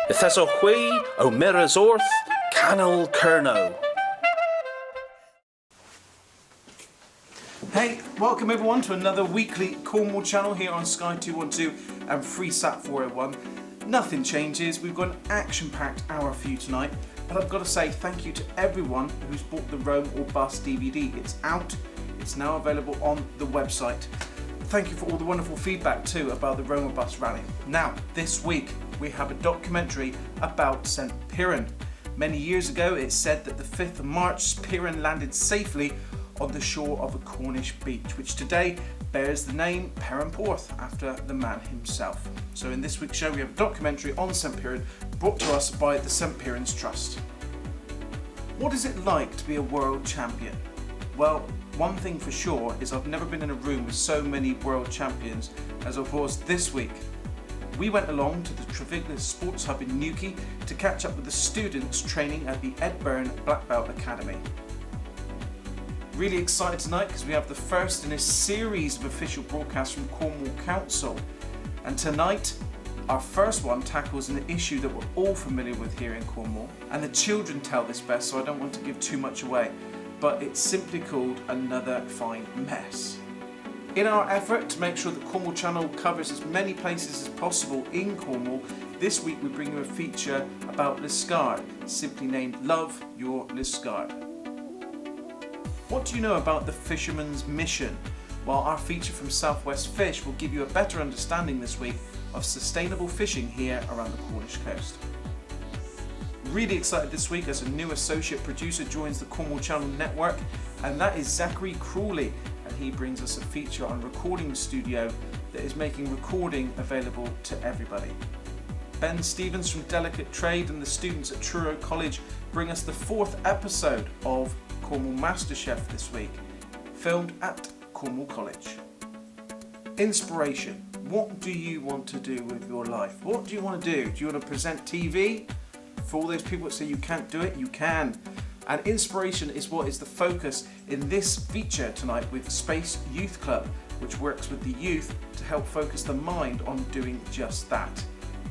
Ifes o hui o miras orth, canal kerno. Hey, welcome everyone to another weekly Cornwall channel here on Sky 212 and Freesat 401. Nothing changes, we've got an action-packed hour for you tonight, but I've got to say thank you to everyone who's bought the Rome or Bust DVD. It's out, it's now available on the website. Thank you for all the wonderful feedback too about the Rome or Bust rally. Now, this week we have a documentary about St. Piran. Many years ago it's said that the 5th of March Piran landed safely on the shore of a Cornish beach, which today bears the name Perranporth after the man himself. So in this week's show we have a documentary on St. Piran brought to us by the St. Piran's Trust. What is it like to be a world champion? Well, one thing for sure is I've never been in a room with so many world champions as I was this week. We went along to the Treviglas Sports Hub in Newquay to catch up with the students training at the Edburn Black Belt Academy. Really excited tonight because we have the first in a series of official broadcasts from Cornwall Council. And tonight, our first one tackles an issue that we're all familiar with here in Cornwall. And the children tell this best, so I don't want to give too much away. But it's simply called Another Fine Mess. In our effort to make sure that Cornwall Channel covers as many places as possible in Cornwall, this week we bring you a feature about Liscard, simply named Love Your Liscard. What do you know about the Fisherman's Mission? Well, our feature from Southwest Fish will give you a better understanding this week of sustainable fishing here around the Cornish coast. Really excited this week as a new associate producer joins the Cornwall Channel network, and that is Zachary Crawley, and he brings us a feature on recording studio that is making recording available to everybody. Ben Stevens from Delicate Trade and the students at Truro College bring us the 4th episode of Cornwall MasterChef this week, filmed at Cornwall College. Inspiration. What do you want to do with your life? What do you want to do? Do you want to present TV? For all those people that say you can't do it, you can. And inspiration is what is the focus in this feature tonight with Space Youth Club, which works with the youth to help focus the mind on doing just that.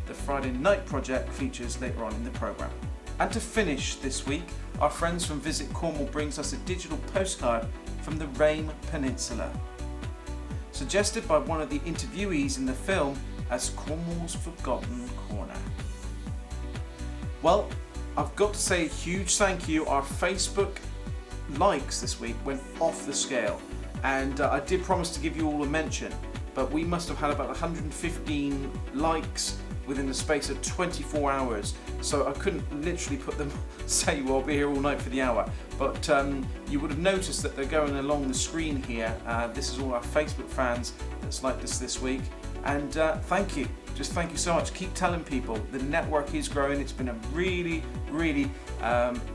The Friday Night Project features later on in the programme. And to finish this week, our friends from Visit Cornwall brings us a digital postcard from the Rame Peninsula, suggested by one of the interviewees in the film as Cornwall's Forgotten Corner. Well, I've got to say a huge thank you. Our Facebook likes this week went off the scale, and I did promise to give you all a mention, but we must have had about 115 likes within the space of 24 hours, so I couldn't literally put them, say, well, I'll be here all night for the hour, but you would have noticed that they're going along the screen here. This is all our Facebook fans that's liked us this week, and thank you, just thank you so much. Keep telling people, the network is growing. It's been a really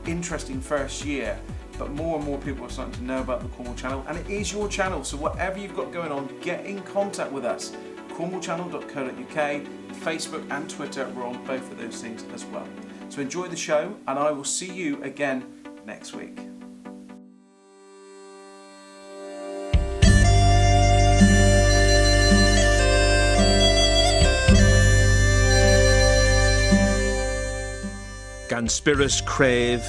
interesting first year, but more and more people are starting to know about the Cornwall Channel, and it is your channel, so whatever you've got going on, get in contact with us. cornwallchannel.co.uk, Facebook and Twitter, we're on both of those things as well. So enjoy the show, and I will see you again next week. Gan spirus crave,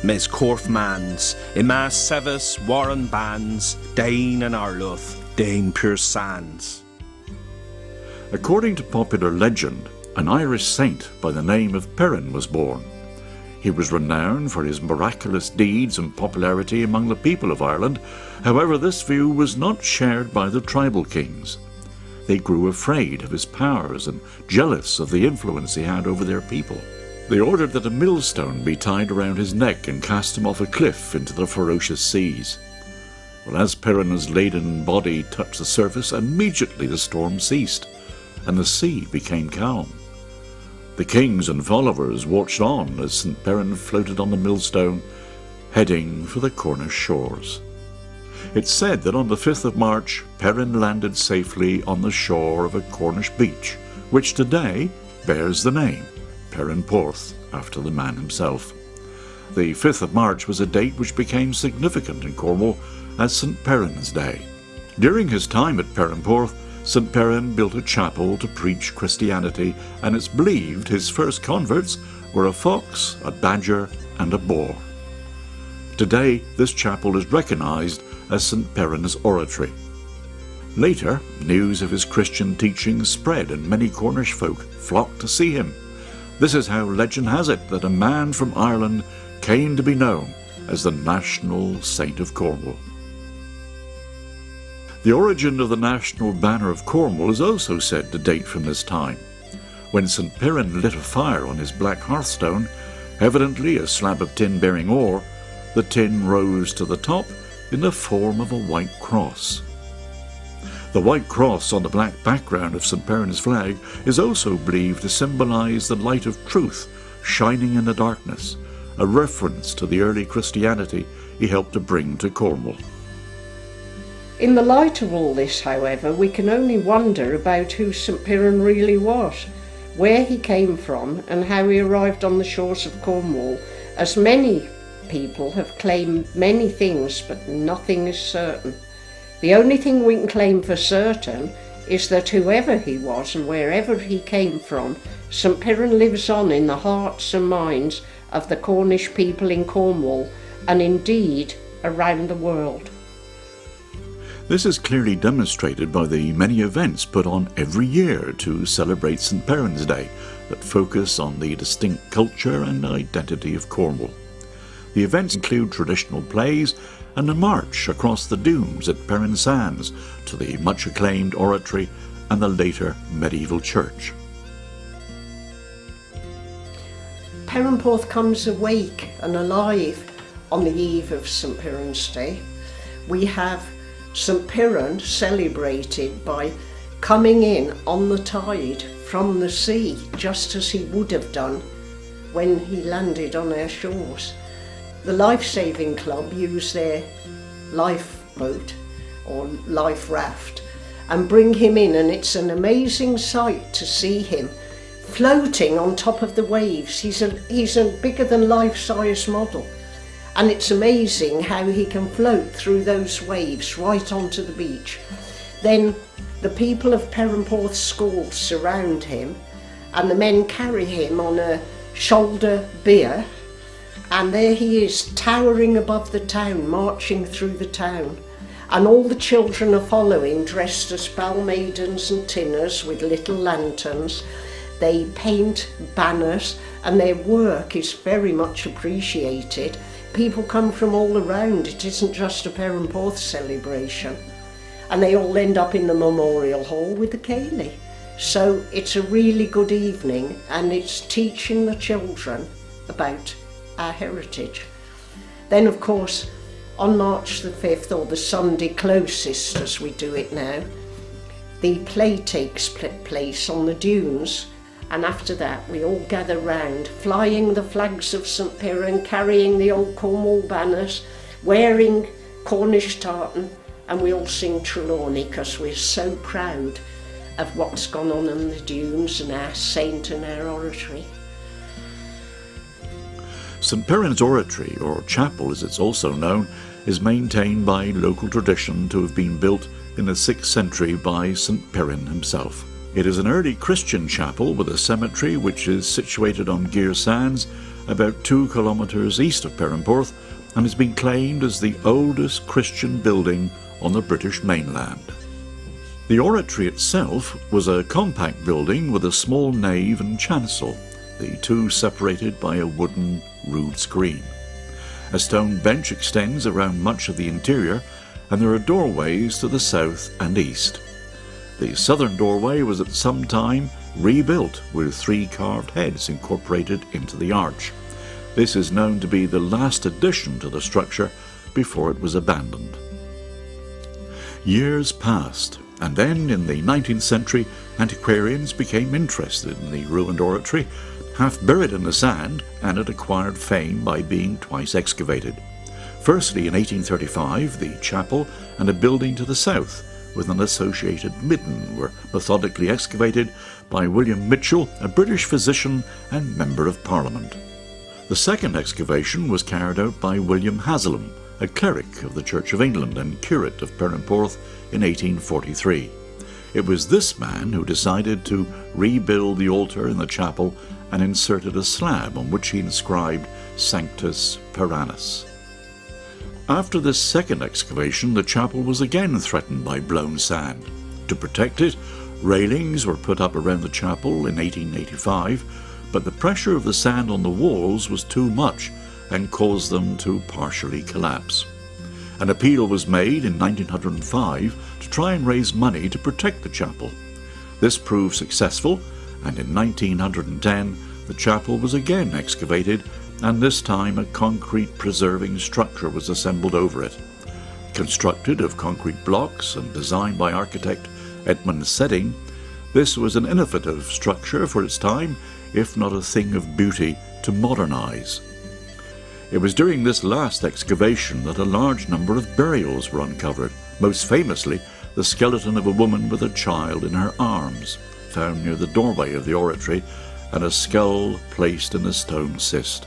mes corf mans, imas sevis warren bands, Dane and Arluth, Dane pure sands. According to popular legend, an Irish saint by the name of Piran was born. He was renowned for his miraculous deeds and popularity among the people of Ireland. However, this view was not shared by the tribal kings. They grew afraid of his powers and jealous of the influence he had over their people. They ordered that a millstone be tied around his neck and cast him off a cliff into the ferocious seas. Well, as Piran's laden body touched the surface, immediately the storm ceased, and the sea became calm. The kings and followers watched on as St. Piran floated on the millstone, heading for the Cornish shores. It's said that on the 5th of March, Piran landed safely on the shore of a Cornish beach, which today bears the name Perranporth, after the man himself. The 5th of March was a date which became significant in Cornwall as St. Piran's Day. During his time at Perranporth, St. Perrin built a chapel to preach Christianity, and it's believed his first converts were a fox, a badger, and a boar. Today, this chapel is recognised as St. Perrin's oratory. Later, news of his Christian teachings spread, and many Cornish folk flocked to see him. This is how legend has it that a man from Ireland came to be known as the national saint of Cornwall. The origin of the national banner of Cornwall is also said to date from this time. When St. Perrin lit a fire on his black hearthstone, evidently a slab of tin bearing ore, the tin rose to the top in the form of a white cross. The white cross on the black background of St. Perrin's flag is also believed to symbolise the light of truth shining in the darkness, a reference to the early Christianity he helped to bring to Cornwall. In the light of all this, however, we can only wonder about who St. Perrin really was, where he came from, and how he arrived on the shores of Cornwall, as many people have claimed many things, but nothing is certain. The only thing we can claim for certain is that whoever he was and wherever he came from, St. Perrin lives on in the hearts and minds of the Cornish people in Cornwall, and indeed around the world. This is clearly demonstrated by the many events put on every year to celebrate St. Perrin's Day that focus on the distinct culture and identity of Cornwall. The events include traditional plays and a march across the dunes at Perrin Sands to the much-acclaimed oratory and the later medieval church. Perranporth comes awake and alive on the eve of St. Perrin's Day. We have St. Perrin celebrated by coming in on the tide from the sea, just as he would have done when he landed on our shores. The Life-Saving Club use their lifeboat or life raft and bring him in, and it's an amazing sight to see him floating on top of the waves. He's a bigger than life-size model, and it's amazing how he can float through those waves right onto the beach. Then the people of Perranporth School surround him, and the men carry him on a shoulder bier, and there he is, towering above the town, marching through the town. And all the children are following, dressed as bell maidens and tinners with little lanterns. They paint banners, and their work is very much appreciated. People come from all around. It isn't just a Perranporth celebration. And they all end up in the Memorial Hall with the ceilidh. So it's a really good evening, and it's teaching the children about our heritage. Then, of course, on March the 5th, or the Sunday closest as we do it now, the play takes place on the dunes, and after that we all gather round, flying the flags of St. Perrin, carrying the old Cornwall banners, wearing Cornish tartan, and we all sing Trelawney because we're so proud of what's gone on in the dunes and our saint and our oratory. St. Perrin's oratory, or chapel as it's also known, is maintained by local tradition to have been built in the 6th century by St. Perrin himself. It is an early Christian chapel with a cemetery which is situated on Gear Sands, about 2 kilometres east of Perranporth, and has been claimed as the oldest Christian building on the British mainland. The oratory itself was a compact building with a small nave and chancel, the two separated by a wooden rood screen. A stone bench extends around much of the interior, and there are doorways to the south and east. The southern doorway was at some time rebuilt with 3 carved heads incorporated into the arch. This is known to be the last addition to the structure before it was abandoned. Years passed, and then in the 19th century antiquarians became interested in the ruined oratory, half buried in the sand, and it acquired fame by being twice excavated. Firstly in 1835, the chapel and a building to the south with an associated midden were methodically excavated by William Mitchell, a British physician and Member of Parliament. The second excavation was carried out by William Haslam, a cleric of the Church of England and curate of Perranporth in 1843. It was this man who decided to rebuild the altar in the chapel and inserted a slab on which he inscribed Sanctus Peranus. After this second excavation, the chapel was again threatened by blown sand. To protect it, railings were put up around the chapel in 1885, but the pressure of the sand on the walls was too much and caused them to partially collapse. An appeal was made in 1905 to try and raise money to protect the chapel. This proved successful, and in 1910 the chapel was again excavated, and this time a concrete preserving structure was assembled over it. Constructed of concrete blocks and designed by architect Edmund Sedding, this was an innovative structure for its time, if not a thing of beauty to modernize. It was during this last excavation that a large number of burials were uncovered, most famously the skeleton of a woman with a child in her arms, found near the doorway of the oratory, and a skull placed in a stone cist.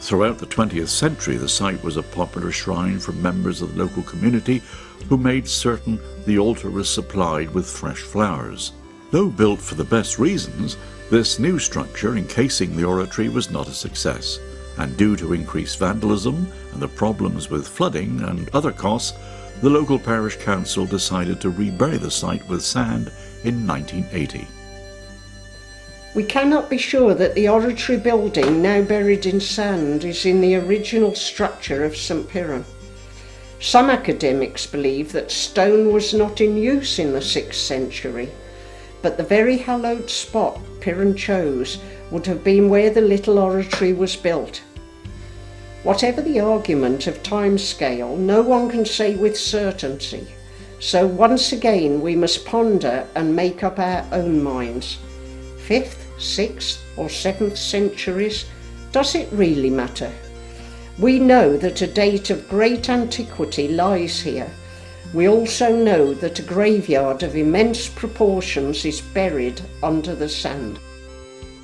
Throughout the 20th century, the site was a popular shrine for members of the local community who made certain the altar was supplied with fresh flowers. Though built for the best reasons, this new structure encasing the oratory was not a success, and due to increased vandalism and the problems with flooding and other costs, the local parish council decided to rebury the site with sand in 1980. We cannot be sure that the oratory building, now buried in sand, is in the original structure of St Piran. Some academics believe that stone was not in use in the 6th century, but the very hallowed spot Piran chose would have been where the little oratory was built. Whatever the argument of timescale, no one can say with certainty, so once again we must ponder and make up our own minds. 5th, 6th or 7th centuries, does it really matter? We know that a date of great antiquity lies here. We also know that a graveyard of immense proportions is buried under the sand.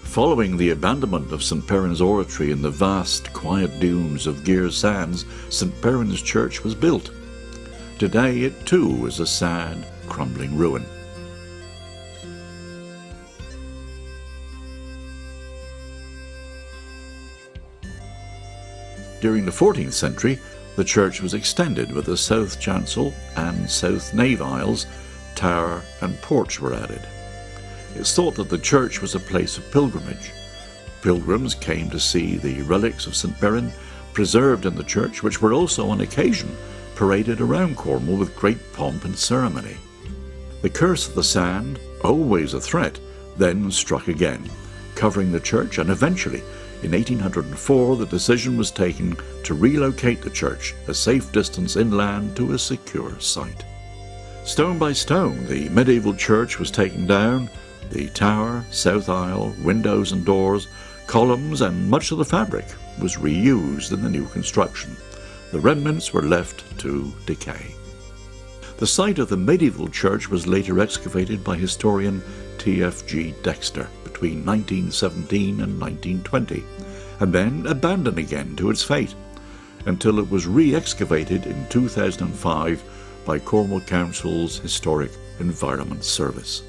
Following the abandonment of St Piran's oratory in the vast, quiet dunes of Gir Sands, St Piran's church was built. Today it too is a sad, crumbling ruin. During the 14th century, the church was extended with the south chancel and south nave aisles, tower and porch were added. It's thought that the church was a place of pilgrimage. Pilgrims came to see the relics of St Piran preserved in the church, which were also on occasion paraded around Cornwall with great pomp and ceremony. The curse of the sand, always a threat, then struck again, covering the church, and eventually, in 1804, the decision was taken to relocate the church a safe distance inland to a secure site. Stone by stone, the medieval church was taken down. The tower, south aisle, windows and doors, columns and much of the fabric was reused in the new construction. The remnants were left to decay. The site of the medieval church was later excavated by historian T.F.G. Dexter between 1917 and 1920, and then abandoned again to its fate, until it was re-excavated in 2005 by Cornwall Council's Historic Environment Service.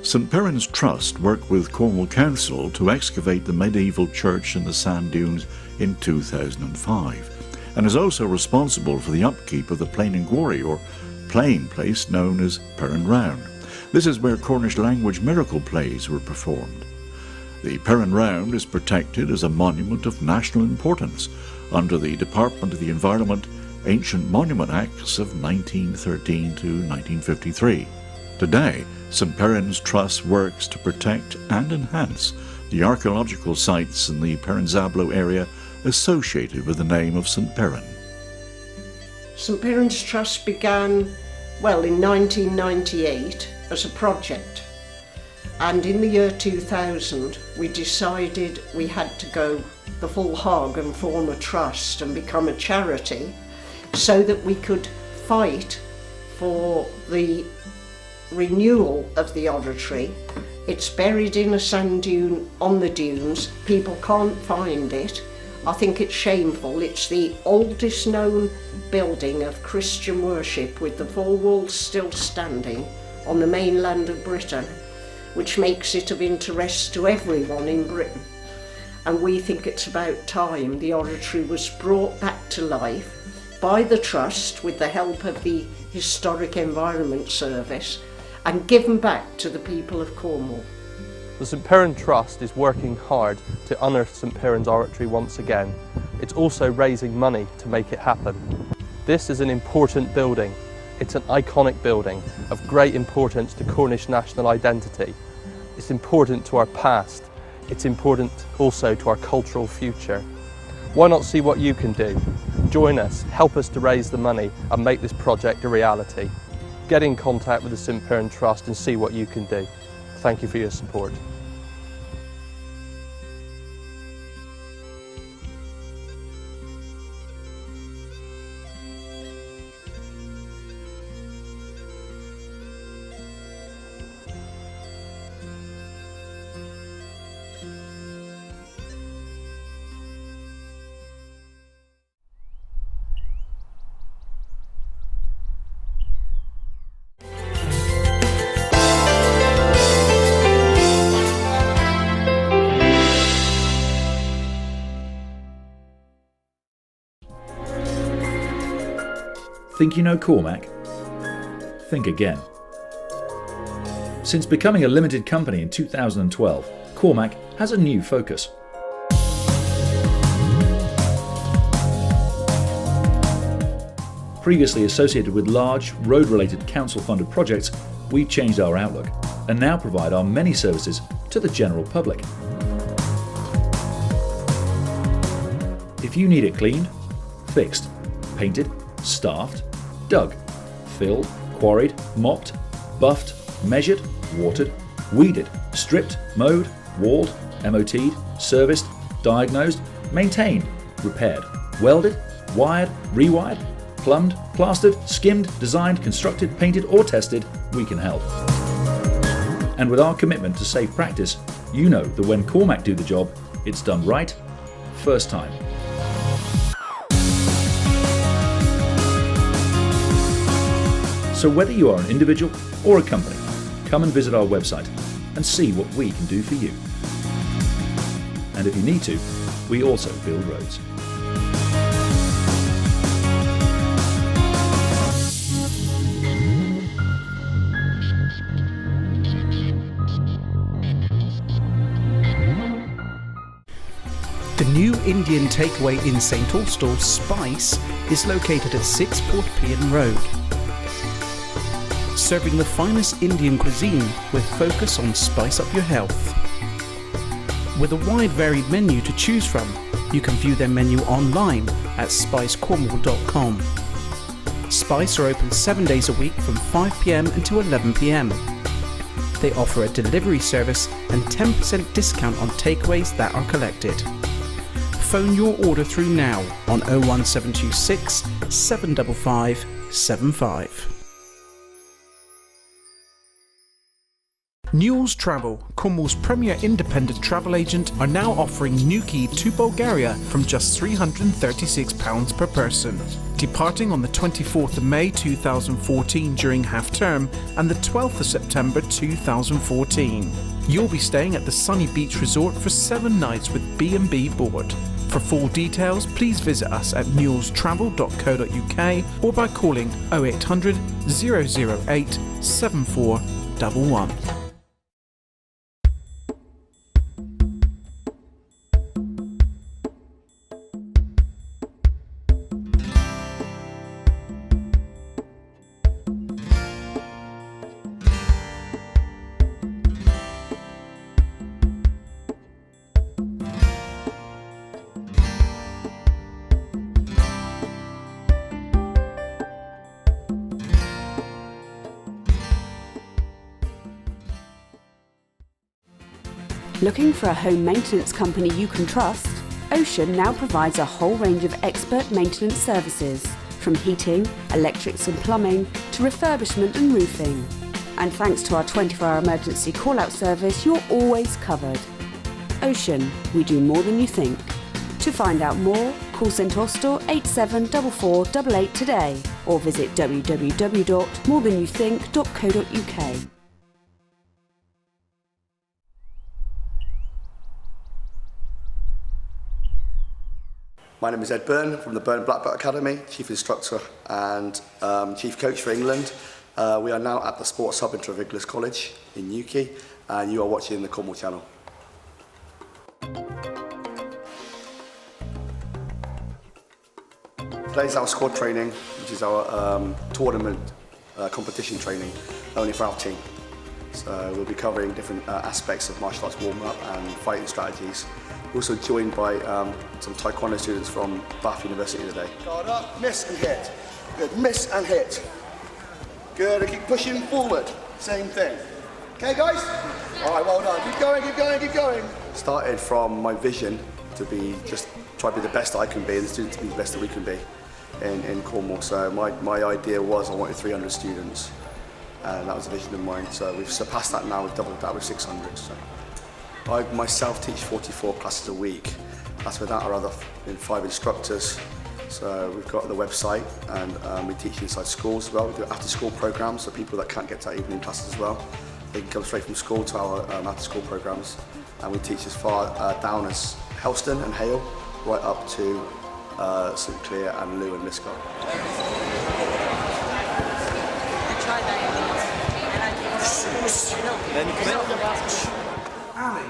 St Piran's Trust worked with Cornwall Council to excavate the medieval church in the sand dunes in 2005, and is also responsible for the upkeep of the Plain and Quarry, or playing place known as Piran Round. This is where Cornish language miracle plays were performed. The Piran Round is protected as a monument of national importance under the Department of the Environment Ancient Monument Acts of 1913 to 1953. Today, St Piran's Trust works to protect and enhance the archaeological sites in the Piranzablo area associated with the name of St Piran. St Piran's Trust began, in 1998 as a project, and in the year 2000 we decided we had to go the full hog and form a trust and become a charity so that we could fight for the renewal of the oratory. It's buried in a sand dune on the dunes. People can't find it. I think it's shameful. It's the oldest known building of Christian worship with the four walls still standing on the mainland of Britain, which makes it of interest to everyone in Britain. And we think it's about time the oratory was brought back to life by the Trust with the help of the Historic Environment Service and given back to the people of Cornwall. The St Piran Trust is working hard to unearth St Piran's oratory once again. It's also raising money to make it happen. This is an important building. It's an iconic building of great importance to Cornish national identity. It's important to our past. It's important also to our cultural future. Why not see what you can do? Join us, help us to raise the money and make this project a reality. Get in contact with the St Piran Trust and see what you can do. Thank you for your support. Think you know Cormac? Think again. Since becoming a limited company in 2012, Cormac has a new focus. Previously associated with large, road-related council-funded projects, we've changed our outlook and now provide our many services to the general public. If you need it cleaned, fixed, painted, staffed, dug, filled, quarried, mopped, buffed, measured, watered, weeded, stripped, mowed, walled, MOT'd, serviced, diagnosed, maintained, repaired, welded, wired, rewired, plumbed, plastered, skimmed, designed, constructed, painted or tested, we can help. And with our commitment to safe practice, you know that when Cormac do the job, it's done right, first time. So whether you are an individual or a company, come and visit our website and see what we can do for you. And if you need to, we also build roads. The new Indian takeaway in St Austell, Spice, is located at 6 Port Pian Road. Serving the finest Indian cuisine with focus on spice up your health. With a wide varied menu to choose from, you can view their menu online at spicecornwall.com. Spice are open 7 days a week from 5 PM until 11 PM. They offer a delivery service and 10% discount on takeaways that are collected. Phone your order through now on 01726 755 75. Newell's Travel, Cornwall's premier independent travel agent, are now offering Newquay to Bulgaria from just £336 per person. Departing on the 24th of May 2014 during half-term and the 12th of September 2014. You'll be staying at the Sunny Beach Resort for 7 nights with B&B board. For full details, please visit us at newellstravel.co.uk or by calling 0800 008 7411. Looking for a home maintenance company you can trust? Ocean now provides a whole range of expert maintenance services, from heating, electrics and plumbing to refurbishment and roofing. And thanks to our 24-hour emergency call-out service, you're always covered. Ocean, we do more than you think. To find out more, call St Austell 874488 today or visit www.morethanyoutthink.co.uk. My name is Ed Byrne from the Byrne Black Belt Academy, Chief Instructor and Chief Coach for England. We are now at the Sports Hub in Treviglus College in Newquay, and you are watching the Cornwall channel. Today's our squad training, which is our tournament competition training, only for our team. So we'll be covering different aspects of martial arts warm-up and fighting strategies. We're also joined by some Taekwondo students from Bath University today. Guard up, miss and hit. Good, miss and hit. Good, and keep pushing forward. Same thing. Okay, guys? All right, well done. Keep going, keep going, keep going. Started from my vision to be just try to be the best I can be, and the students to be the best that we can be in Cornwall. So my idea was I wanted 300 students, and that was a vision of mine. So we've surpassed that now. We've doubled that with 600. So I myself teach 44 classes a week. That's without our other 5 instructors. So we've got the website, and we teach inside schools as well. We do after-school programs, so people that can't get to our evening classes as well, they can come straight from school to our after-school programs. And we teach as far down as Helston and Hale, right up to St Clear and Lou and Liscott. Ali,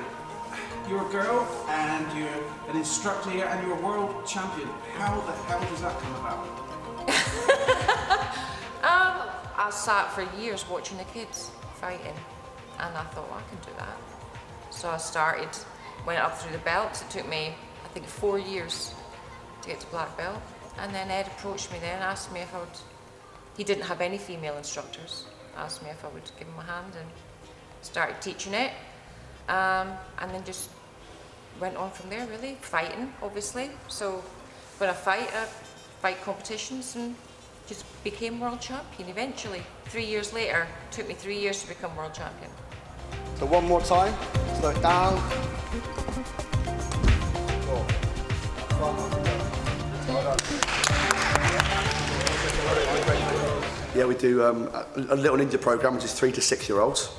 you're a girl and you're an instructor here and you're a world champion. How the hell does that come about? I sat for years watching the kids fighting, and I thought, well, I can do that. So I started, went up through the belts. It took me, I think, 4 years to get to black belt. And then Ed approached me then, asked me if I would, he didn't have any female instructors, asked me if I would give him a hand, and started teaching it. And then just went on from there, really, fighting, obviously. So when I fight competitions and just became world champion eventually. 3 years later, it took me 3 years to become world champion. So one more time, slow it down. Yeah, we do a little ninja program, which is 3 to 6 year olds.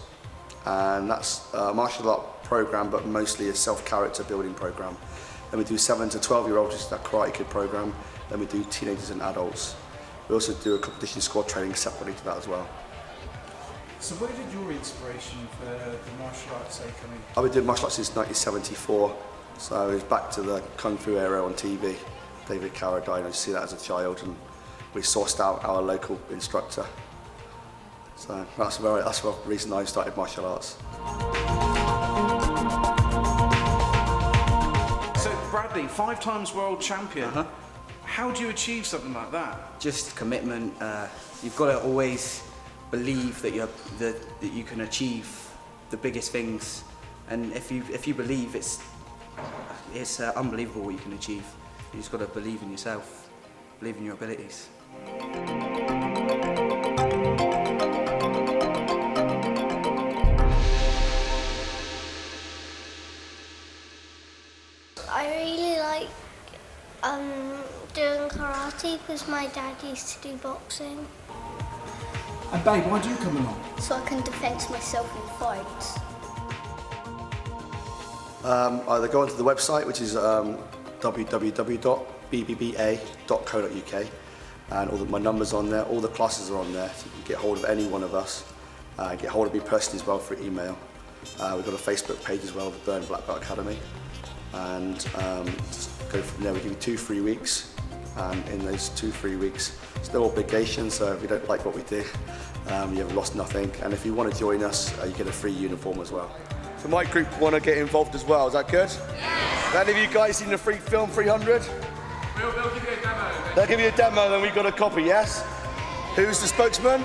And that's a martial art program, but mostly a self-character building program. Then we do 7 to 12 year olds, which is that Karate Kid program. Then we do teenagers and adults. We also do a competition squad training separately to that as well. So where did your inspiration for the martial arts say come in? I've been doing martial arts since 1974, so it was back to the Kung Fu era on TV. David Carradine, I see that as a child, and we sourced out our local instructor. So that's the reason I started martial arts. So Bradley, 5 times world champion. How do you achieve something like that? Just commitment. You've got to always believe that you can achieve the biggest things, and if you believe, it's unbelievable what you can achieve. You just got to believe in yourself, believe in your abilities. I really like doing karate because my dad used to do boxing. And babe, why do you come along? So I can defend myself in fights. Either go onto the website, which is www.bbba.co.uk, and all my numbers on there, all the classes are on there, so you can get hold of any one of us. Get hold of me personally as well for email. We've got a Facebook page as well, the Byrne Black Belt Academy, and just go from there. We give you 2 free weeks, and in those 2 free weeks, there's no obligation, so if you don't like what we do, you have lost nothing, and if you want to join us, you get a free uniform as well. So my group want to get involved as well, is that good? Yeah. Have any of you guys seen the free film 300? They'll give you a demo. They'll give you a demo, then we've got a copy, yes? Who's the spokesman?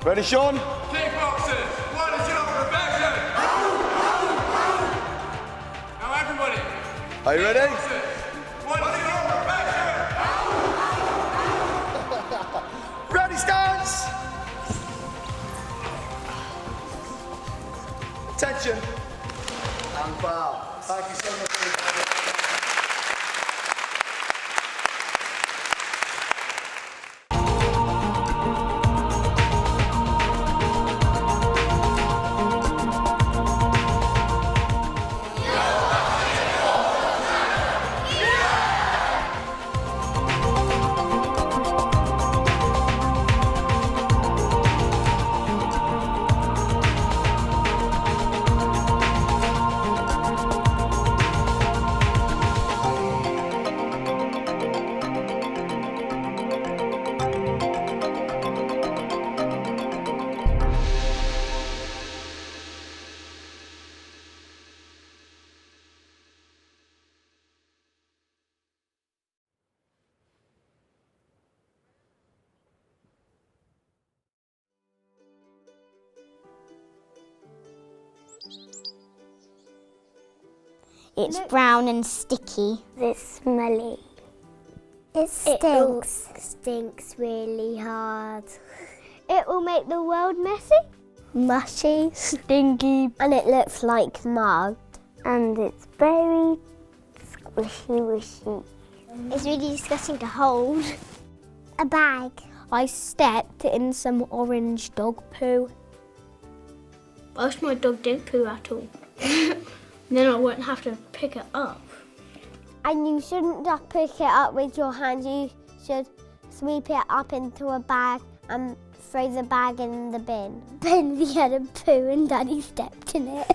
Ready, Sean? Kickboxers, what is your profession? Now everybody. Are you ready? What is your profession? Ready, stance! Attention. And bow. Thank you so much. It's brown and sticky. It's smelly. It stinks. It stinks really hard. It will make the world messy. Mushy. Stinky. And it looks like mud. And it's very squishy-wishy. It's really disgusting to hold. A bag. I stepped in some orange dog poo. I wish my dog didn't poo at all. Then I wouldn't have to pick it up. And you shouldn't just pick it up with your hands. You should sweep it up into a bag and throw the bag in the bin. Benji had a poo and Daddy stepped in it.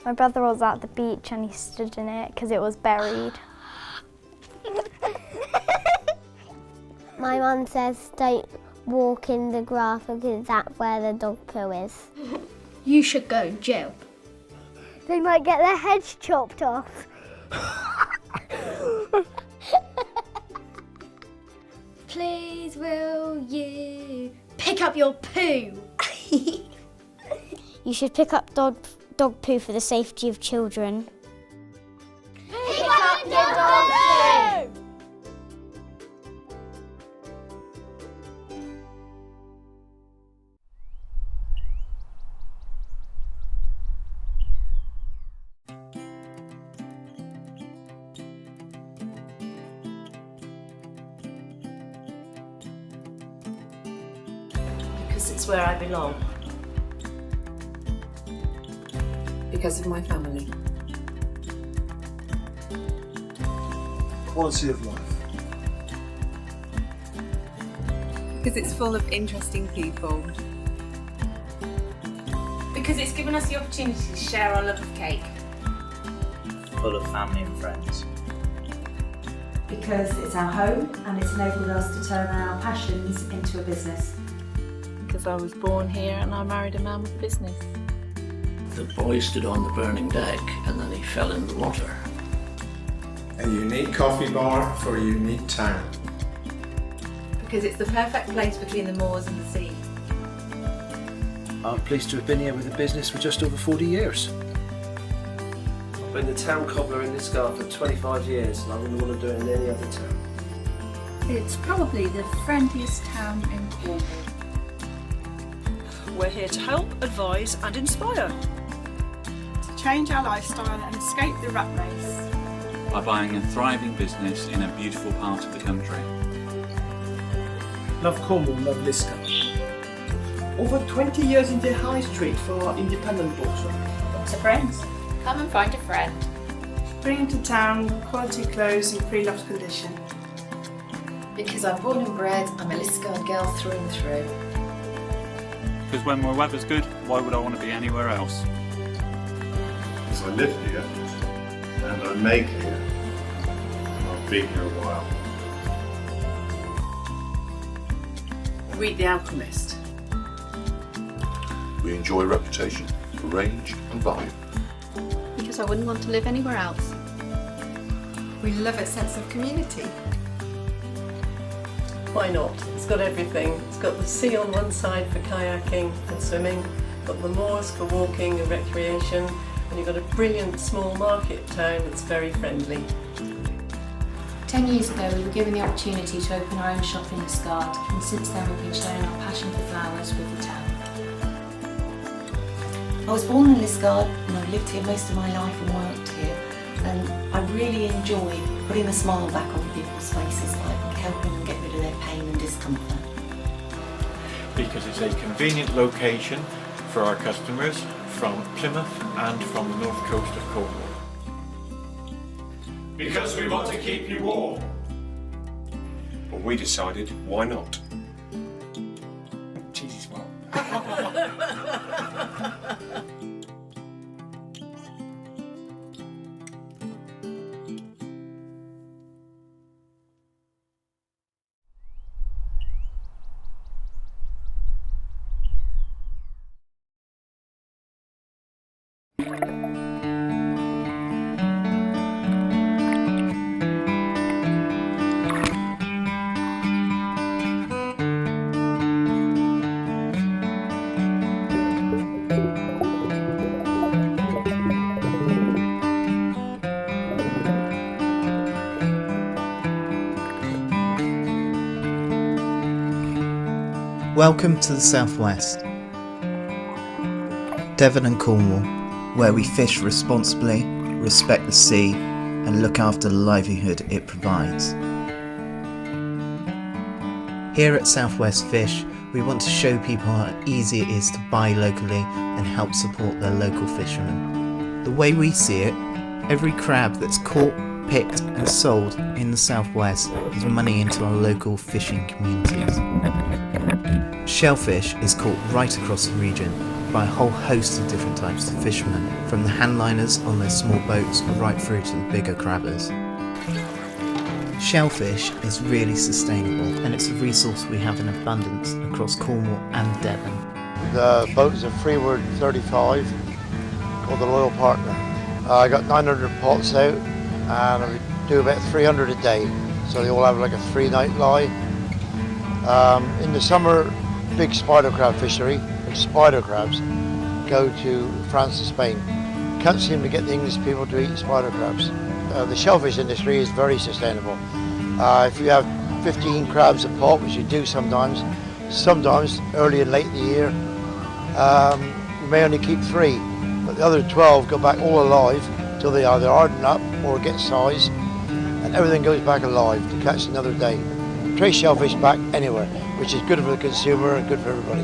My brother was at the beach and he stood in it because it was buried. My mum says don't walk in the grass because that's where the dog poo is. You should go in jail. They might get their heads chopped off. Please will you pick up your poo? You should pick up dog poo for the safety of children. Pick up your dog poo! Because it's where I belong. Because of my family. Quality of life. Because it's full of interesting people. Because it's given us the opportunity to share our love of cake. Full of family and friends. Because it's our home and it's enabled us to turn our passions into a business. Because I was born here and I married a man with a business. The boy stood on the burning deck and then he fell in the water. A unique coffee bar for a unique town. Because it's the perfect place between the moors and the sea. I'm pleased to have been here with the business for just over 40 years. I've been the town cobbler in Liscard for 25 years and I wouldn't want to do it in any other town. It's probably the friendliest town in Cornwall. We're here to help, advise and inspire. To change our lifestyle and escape the rat race. By buying a thriving business in a beautiful part of the country. Love Cornwall, love Liscard. Over 20 years in the high street for our independent bookshop. Lots of friends. Come and find a friend. Bring into town quality clothes in pre-loved condition. Because I'm born and bred, I'm a Liscard girl through and through. Because when my weather's good, why would I want to be anywhere else? Because I live here, and I make here, and I've been here a while. Read The Alchemist. We enjoy reputation for range and value. Because I wouldn't want to live anywhere else. We love its sense of community. Why not? It's got everything. It's got the sea on one side for kayaking and swimming, got the moors for walking and recreation, and you've got a brilliant small market town that's very friendly. 10 years ago we were given the opportunity to open our own shop in Liscard, and since then we've been sharing our passion for flowers with the town. I was born in Liscard and I've lived here most of my life and worked here, and I really enjoy putting a smile back on people's faces, like helping them get rid of their pain and discomfort. Because it's a convenient location for our customers from Plymouth and from the north coast of Cornwall. Because we want to keep you warm. Well, we decided, why not? Cheesy smile. Welcome to the Southwest, Devon and Cornwall, where we fish responsibly, respect the sea and look after the livelihood it provides. Here at Southwest Fish, we want to show people how easy it is to buy locally and help support their local fishermen. The way we see it, every crab that's caught, picked and sold in the Southwest is money into our local fishing communities. Shellfish is caught right across the region by a whole host of different types of fishermen, from the handliners on their small boats right through to the bigger crabbers. Shellfish is really sustainable and it's a resource we have in abundance across Cornwall and Devon. The boat is a Freeward 35 called the Loyal Partner. I got 900 pots out and I do about 300 a day, so they all have like a 3-night lie. In the summer, big spider crab fishery, and spider crabs go to France and Spain. Can't seem to get the English people to eat spider crabs. The shellfish industry is very sustainable. If you have 15 crabs a pot, which you do sometimes early and late in the year, you may only keep 3, but the other 12 go back all alive till they either harden up or get size, and everything goes back alive to catch another day. Trace shellfish back anywhere, which is good for the consumer and good for everybody.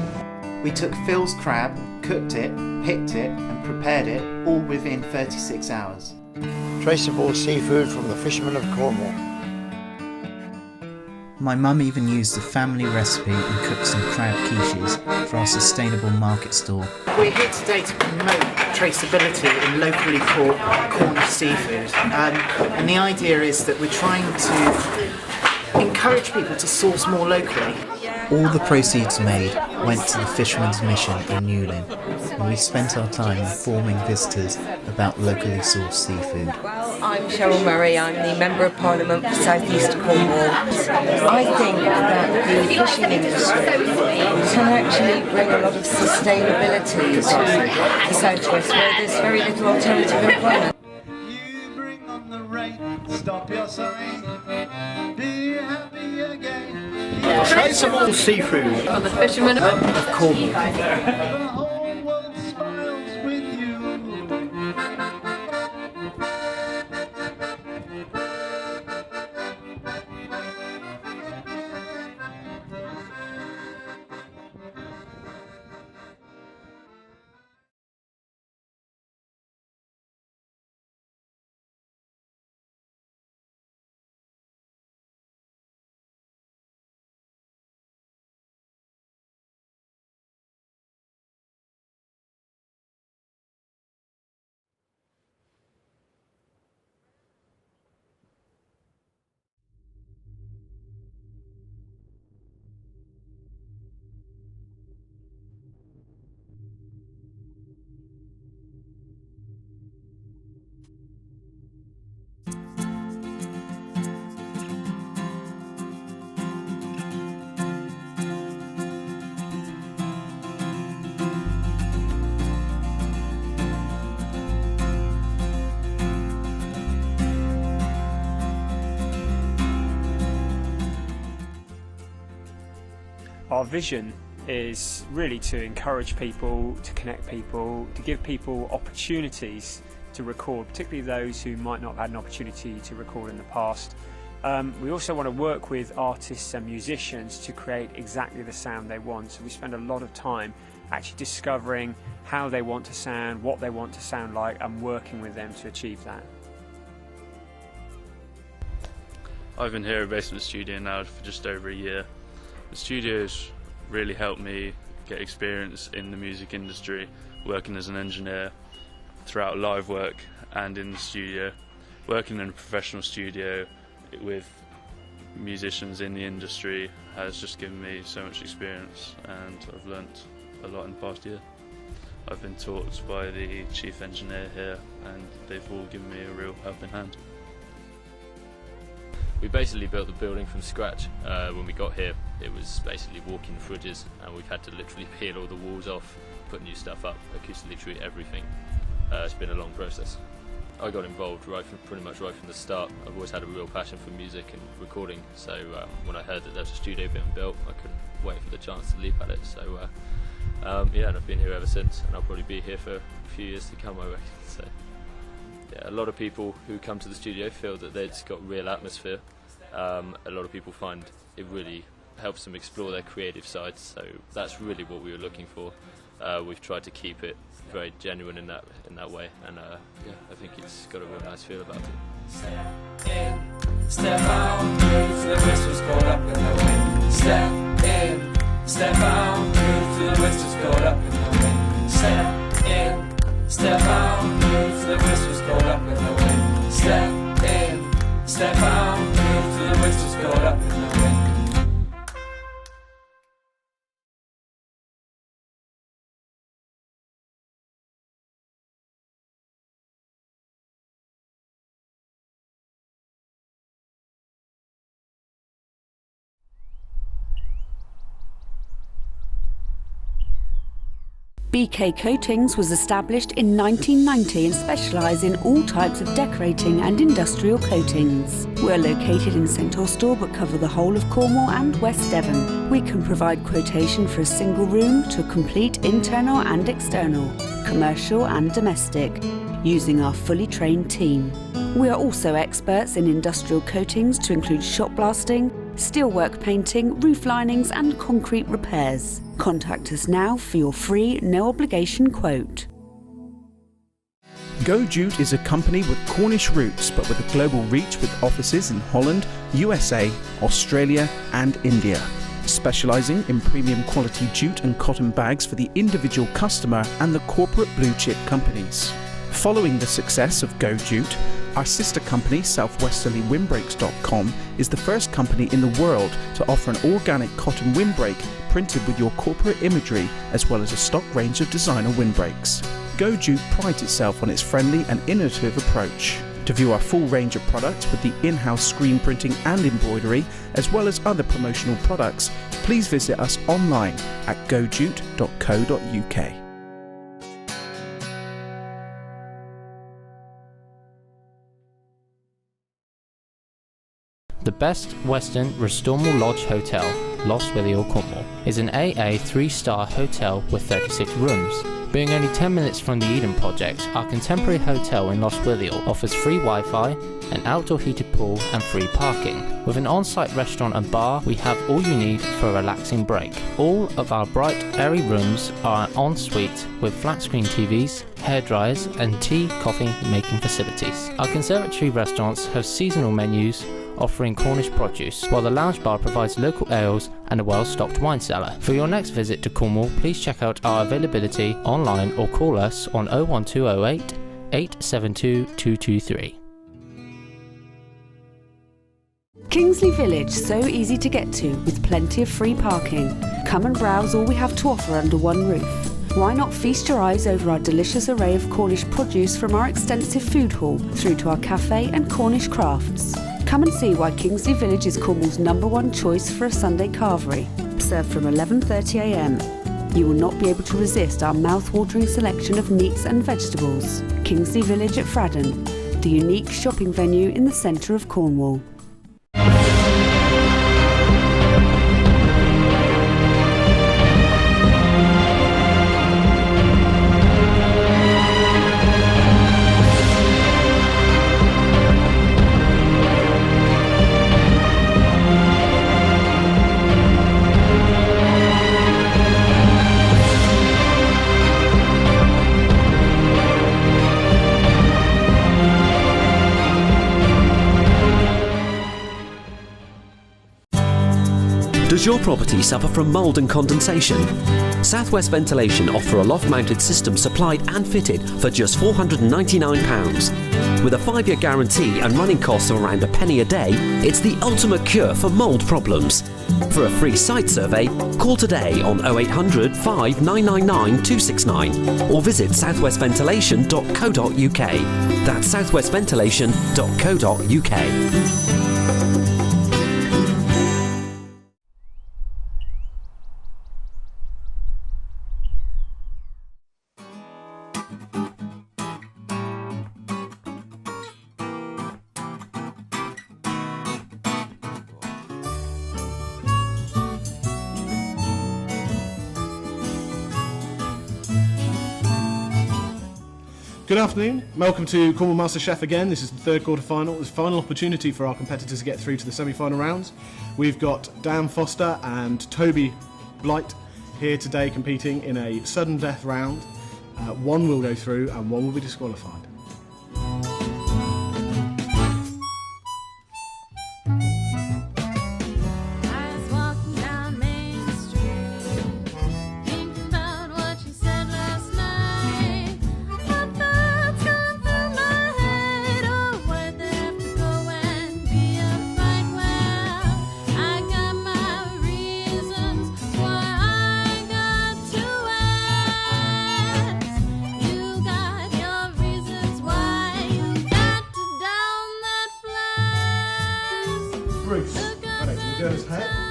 We took Phil's crab, cooked it, picked it and prepared it all within 36 hours. Traceable seafood from the fishermen of Cornwall. My mum even used a family recipe and cooked some crab quiches for our sustainable market stall. We're here today to promote traceability in locally caught Cornish seafood, and the idea is that we're trying to encourage people to source more locally. All the proceeds made went to the Fisherman's Mission in Newlyn, and we spent our time informing visitors about locally sourced seafood. I'm Cheryl Murray, I'm the Member of Parliament for South East Cornwall. I think that the fishing industry can actually bring a lot of sustainability to the South West, where there's very little alternative employment. You bring on the rain, stop your sign, be happy again. Traceable seafood For the fishermen of Cornwall. The whole world smiles with you. Our vision is really to encourage people, to connect people, to give people opportunities to record, particularly those who might not have had an opportunity to record in the past. We also want to work with artists and musicians to create exactly the sound they want. So we spend a lot of time actually discovering how they want to sound, what they want to sound like, and working with them to achieve that. I've been here at Basement Studio now for just over a year. The studio's really helped me get experience in the music industry, working as an engineer throughout live work and in the studio. Working in a professional studio with musicians in the industry has just given me so much experience, and I've learnt a lot in the past year. I've been taught by the chief engineer here, and they've all given me a real helping hand. We basically built the building from scratch. When we got here, it was basically walking fridges, and we've had to literally peel all the walls off, put new stuff up, acoustically treat everything. It's been a long process. I got involved pretty much right from the start. I've always had a real passion for music and recording, so when I heard that there was a studio being built, I couldn't wait for the chance to leap at it. So yeah, and I've been here ever since, and I'll probably be here for a few years to come, I reckon. So yeah, a lot of people who come to the studio feel that it's got real atmosphere. A lot of people find it really helps them explore their creative sides, so that's really what we were looking for. We've tried to keep it very genuine in that way, and yeah, I think it's got a real nice feel about it. Step in, step out, move to the whistles caught up in the wind. Step in, step out, move to the whistles caught up in the wind. Step in, step out, move to the whistles caught up in the wind. Step in, step out, move to the whistles caught up in the wind. BK Coatings was established in 1990 and specialise in all types of decorating and industrial coatings. We're located in St Austell but cover the whole of Cornwall and West Devon. We can provide quotation for a single room to complete internal and external, commercial and domestic, using our fully trained team. We are also experts in industrial coatings to include shot blasting, steelwork painting, roof linings and concrete repairs. Contact us now for your free, no obligation quote. Go Jute is a company with Cornish roots but with a global reach with offices in Holland, USA, Australia and India. Specialising in premium quality jute and cotton bags for the individual customer and the corporate blue chip companies. Following the success of Go Jute, our sister company, southwesternlywindbreaks.com, is the first company in the world to offer an organic cotton windbreak printed with your corporate imagery, as well as a stock range of designer windbreaks. Go Jute prides itself on its friendly and innovative approach. To view our full range of products with the in-house screen printing and embroidery, as well as other promotional products, please visit us online at gojute.co.uk. The Best Western Restormal Lodge Hotel, Lostwithiel, Cornwall, is an AA 3-star hotel with 36 rooms. Being only 10 minutes from the Eden project, our contemporary hotel in Lostwithiel offers free Wi-Fi, an outdoor heated pool and free parking. With an on-site restaurant and bar, we have all you need for a relaxing break. All of our bright, airy rooms are en suite with flat-screen TVs, hairdryers and tea, coffee making facilities. Our conservatory restaurants have seasonal menus offering Cornish produce, while the lounge bar provides local ales and a well-stocked wine cellar. For your next visit to Cornwall, please check out our availability online or call us on 01208 872 223. Kingsley Village, so easy to get to with plenty of free parking. Come and browse all we have to offer under one roof. Why not feast your eyes over our delicious array of Cornish produce from our extensive food hall through to our cafe and Cornish crafts. Come and see why Kingsley Village is Cornwall's #1 choice for a Sunday carvery, served from 11:30 a.m. You will not be able to resist our mouth-watering selection of meats and vegetables. Kingsley Village at Fradden, the unique shopping venue in the centre of Cornwall. Does your property suffer from mould and condensation? Southwest Ventilation offer a loft-mounted system supplied and fitted for just £499. With a 5-year guarantee and running costs of around £0.01 a day, it's the ultimate cure for mould problems. For a free site survey, call today on 0800 5999 269 or visit southwestventilation.co.uk. That's southwestventilation.co.uk. Good afternoon. Welcome to Cornwall Master Chef again. This is the third quarter final. It's a final opportunity for our competitors to get through to the semi-final rounds. We've got Dan Foster and Toby Blight here today competing in a sudden death round. One will go through and one will be disqualified.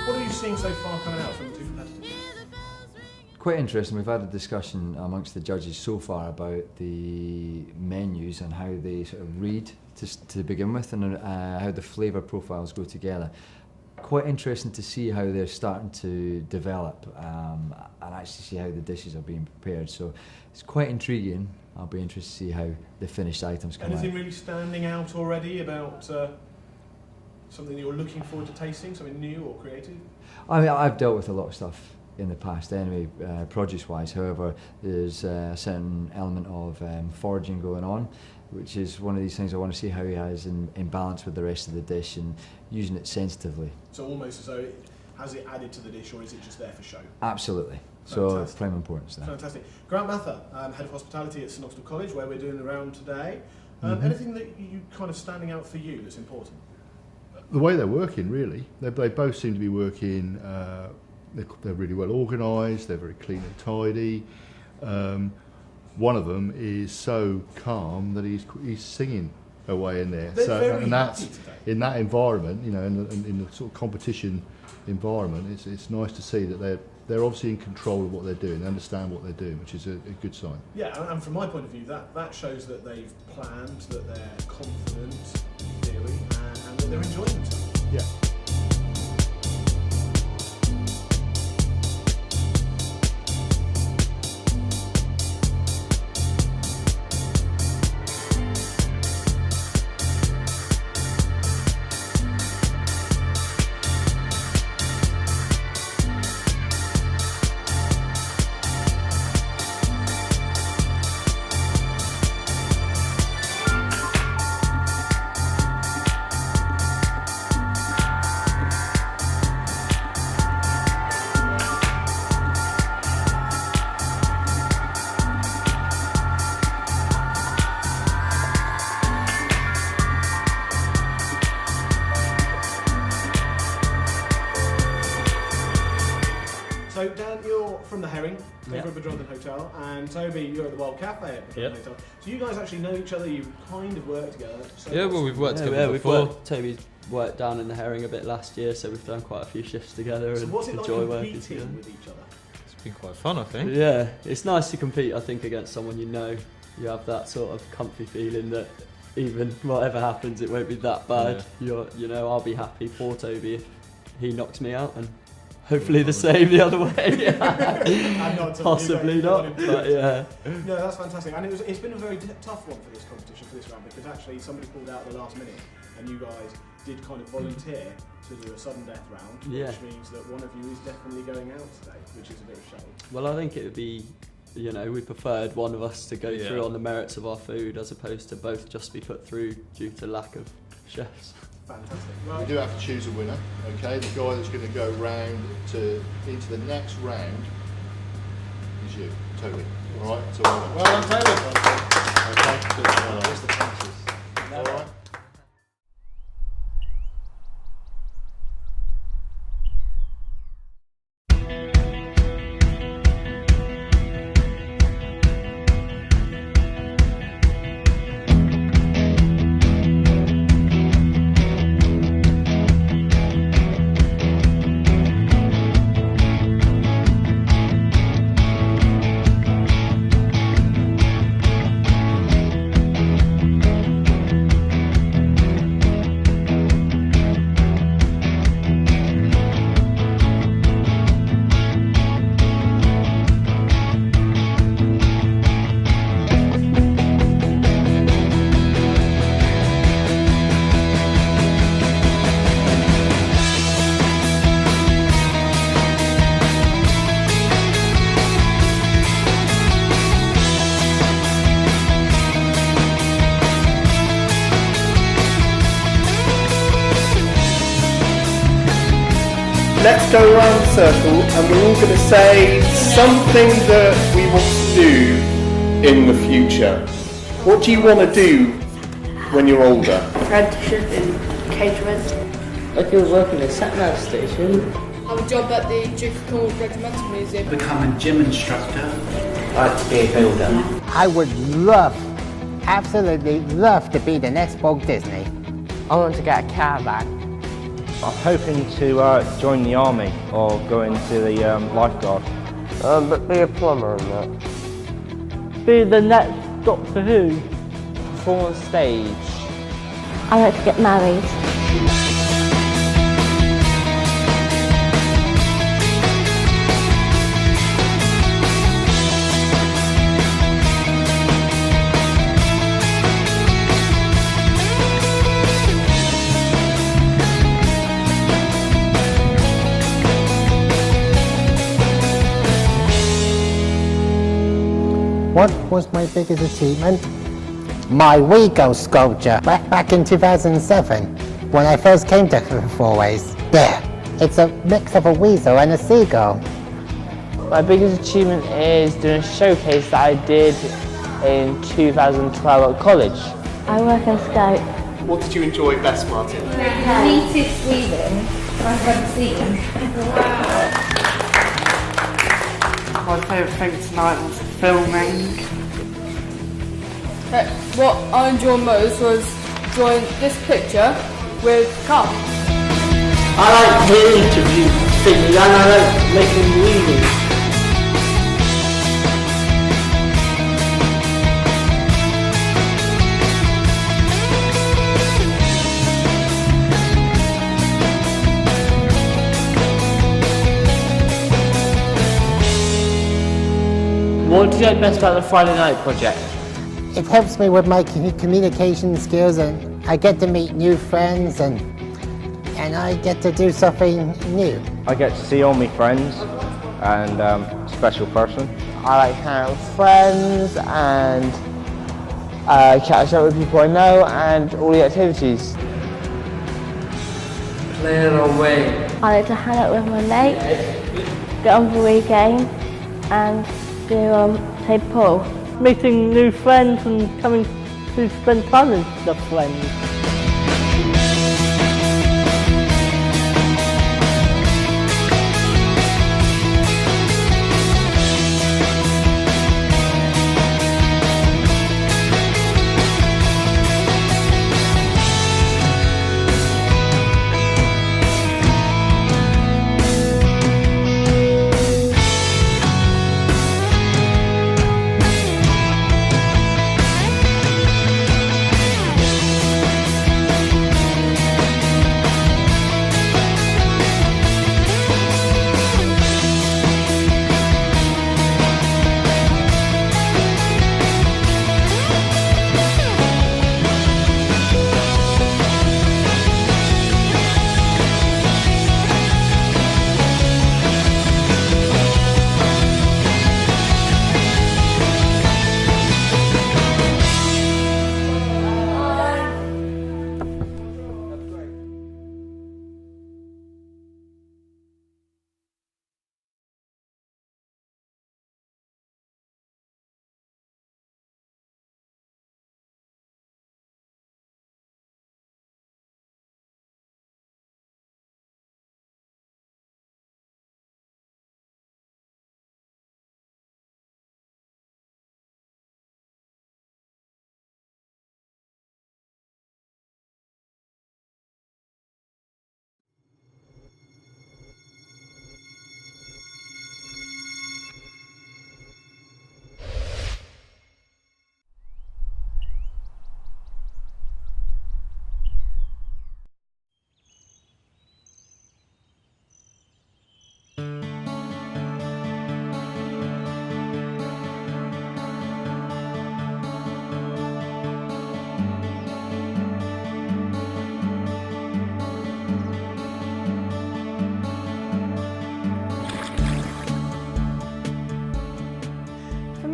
What are you seeing so far coming out from the two competitors? Quite interesting. We've had a discussion amongst the judges so far about the menus and how they sort of read to begin with, and how the flavour profiles go together. Quite interesting to see how they're starting to develop and actually see how the dishes are being prepared. So it's quite intriguing. I'll be interested to see how the finished items come out. Anything really standing out already about something that you're looking forward to tasting, something new or creative? I mean, I've dealt with a lot of stuff in the past anyway, produce-wise. However, there's a certain element of foraging going on, which is one of these things I want to see how he has in balance with the rest of the dish and using it sensitively. So almost as though, has it added to the dish or is it just there for show? Absolutely. Fantastic. So prime importance there. Fantastic. Grant Mather, Head of Hospitality at St Austell College, where we're doing the round today. Anything that you kind of standing out for you that's important? The way they're working, really. They both seem to be working, they're really well organised, they're very clean and tidy. One of them is so calm that he's singing away in there. And that's in that environment, you know, in the sort of competition environment, it's nice to see that they're obviously in control of what they're doing, they understand what they're doing, which is a good sign. Yeah, and from my point of view, that shows that they've planned, that they're confident in theory, and that they're enjoying themselves. Yeah. So Dan, you're from the Herring, over at Bedrothen Hotel, and Toby, you're at the Wild Cafe at Bedrothen Hotel. So you guys actually know each other, you kind of work together. So yeah, well, we've worked together before. Toby's worked down in the Herring a bit last year, so we've done quite a few shifts together and enjoy working together. With each other? It's been quite fun, I think. Yeah, it's nice to compete, I think, against someone you know. You have that sort of comfy feeling that even whatever happens, it won't be that bad. Yeah. You know, I'll be happy for Toby if he knocks me out, and hopefully the same the other way. Possibly not, but yeah. No, that's fantastic, and it's been a very tough one for this competition, for this round, because actually somebody pulled out at the last minute, and you guys did kind of volunteer to do a sudden death round, which means that one of you is definitely going out today, which is a bit of a shame. Well, I think it would be, you know, we preferred one of us to go through on the merits of our food as opposed to both just be put through due to lack of chefs. Fantastic. We do have to choose a winner, okay? The guy that's going to go into the next round is you, Toby. All right? So well done, Toby. Okay. Where's the punches? All right. let's go around the circle and we're all going to say something that we want to do in the future. What do you want to do when you're older? Apprenticeship in catering. I could work in a sat-nav station. Have a job at the Duke of Cornwall Regimental Museum. Become a gym instructor. I'd like to be a builder. I would love, absolutely love to be the next Walt Disney. I want to get a caravan. I'm hoping to join the army or go into the lifeguard. But be a plumber and that. Be the next Doctor Who. Perform on stage. I like to get married. What was my biggest achievement? My Wego sculpture back in 2007 when I first came to Four Ways. There, it's a mix of a weasel and a seagull. My biggest achievement is doing a showcase that I did in 2012 at college. I work as Scout. What did you enjoy best, Martin? Native Sweden. My front scene. My favourite thing tonight was filming. What I enjoyed most was drawing this picture with Carl. I like the interview thing and I like making readings. What do you like best about the Friday Night project? It helps me with my communication skills, and I get to meet new friends, and I get to do something new. I get to see all my friends and special person. I like hanging out with friends and catch up with people I know and all the activities. Playing away. I like to hang out with my mates, get on the Wii game and do play pool. Meeting new friends and coming to spend time with the friends.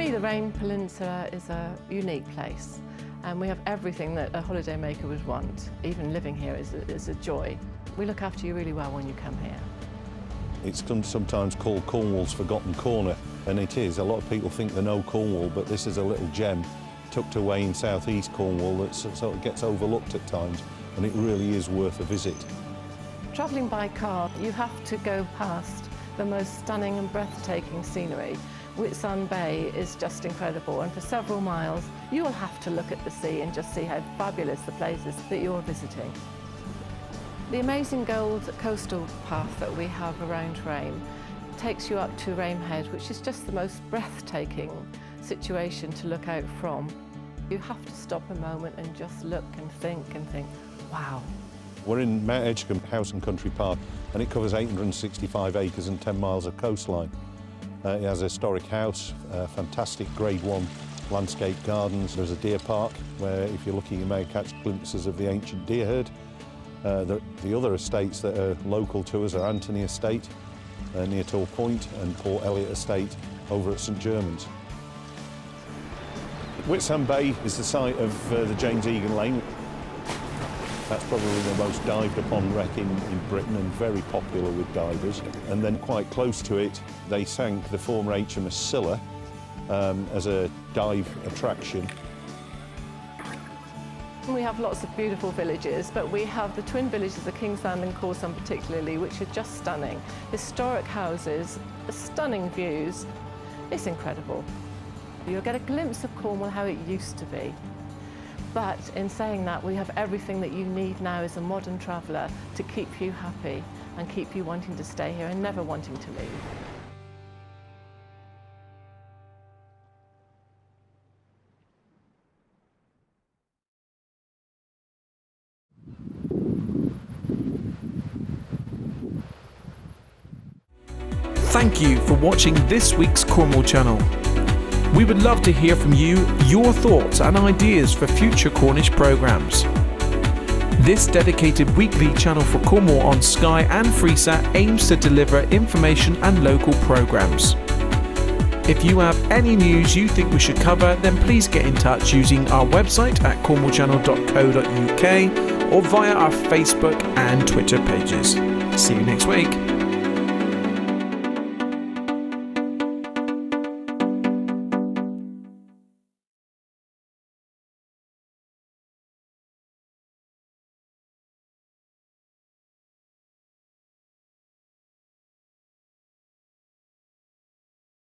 The Rain Peninsula is a unique place, and we have everything that a holidaymaker would want. Even living here is a joy. We look after you really well when you come here. It's sometimes called Cornwall's forgotten corner, and it is. A lot of people think they know Cornwall, but this is a little gem tucked away in southeast Cornwall that sort of gets overlooked at times, and it really is worth a visit. Travelling by car, you have to go past the most stunning and breathtaking scenery. Whitsun Bay is just incredible, and for several miles you will have to look at the sea and just see how fabulous the place is that you're visiting. The amazing gold coastal path that we have around Rame takes you up to Rame Head, which is just the most breathtaking situation to look out from. You have to stop a moment and just look and think, wow. We're in Mount Edgecombe House and Country Park, and it covers 865 acres and 10 miles of coastline. It has a historic house, fantastic Grade 1 landscape gardens. There's a deer park where, if you're lucky, you may catch glimpses of the ancient deer herd. The other estates that are local to us are Anthony Estate near Tor Point and Port Elliot Estate over at St Germans. Whitsun Bay is the site of the James Egan Lane. That's probably the most dived upon wreck in Britain and very popular with divers. And then quite close to it, they sank the former HMS Scylla as a dive attraction. We have lots of beautiful villages, but we have the twin villages of Kingsland and Corson particularly, which are just stunning. Historic houses, stunning views. It's incredible. You'll get a glimpse of Cornwall, how it used to be. But in saying that, we have everything that you need now as a modern traveller to keep you happy and keep you wanting to stay here and never wanting to leave. Thank you for watching this week's Cornwall Channel. We would love to hear from you, your thoughts and ideas for future Cornish programmes. This dedicated weekly channel for Cornwall on Sky and Freesat aims to deliver information and local programmes. If you have any news you think we should cover, then please get in touch using our website at cornwallchannel.co.uk or via our Facebook and Twitter pages. See you next week.